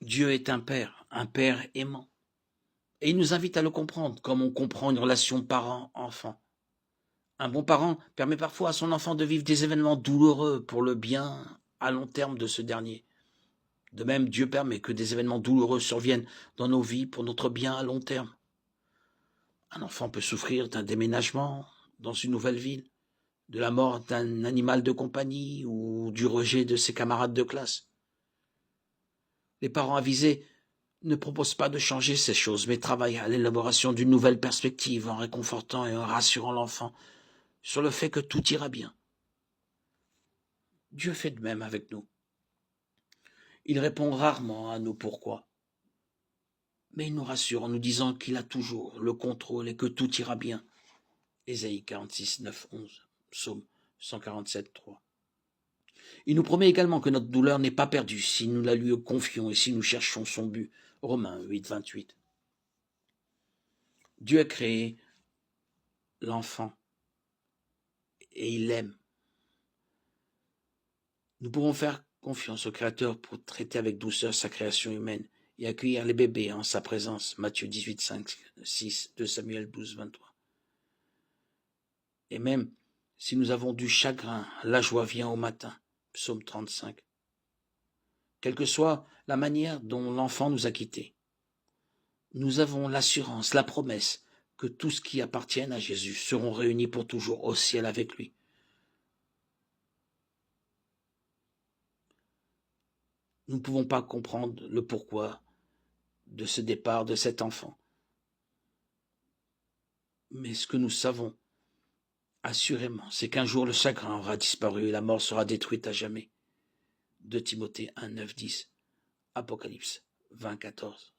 Dieu est un Père aimant. Et il nous invite à le comprendre, comme on comprend une relation parent-enfant. Un bon parent permet parfois à son enfant de vivre des événements douloureux pour le bien à long terme de ce dernier. De même, Dieu permet que des événements douloureux surviennent dans nos vies pour notre bien à long terme. Un enfant peut souffrir d'un déménagement dans une nouvelle ville, de la mort d'un animal de compagnie ou du rejet de ses camarades de classe. Les parents avisés ne proposent pas de changer ces choses, mais travaillent à l'élaboration d'une nouvelle perspective en réconfortant et en rassurant l'enfant sur le fait que tout ira bien. Dieu fait de même avec nous. Il répond rarement à nos pourquoi, mais il nous rassure en nous disant qu'il a toujours le contrôle et que tout ira bien. Ésaïe 46, 9, 11, Psaume 147, 3. Il nous promet également que notre douleur n'est pas perdue si nous la lui confions et si nous cherchons son but. Romains 8, 28. Dieu a créé l'enfant et il l'aime. Nous pouvons faire confiance au Créateur pour traiter avec douceur sa création humaine et accueillir les bébés en sa présence. Matthieu 18, 5, 6, 2 Samuel 12, 23. Et même si nous avons du chagrin, la joie vient au matin. Psaume 35. Quelle que soit la manière dont l'enfant nous a quittés, nous avons l'assurance, la promesse que tout ce qui appartient à Jésus seront réunis pour toujours au ciel avec lui. Nous ne pouvons pas comprendre le pourquoi de ce départ de cet enfant. Mais ce que nous savons, assurément, c'est qu'un jour le chagrin aura disparu et la mort sera détruite à jamais. 2 Timothée 1, 9, 10, Apocalypse 20, 14.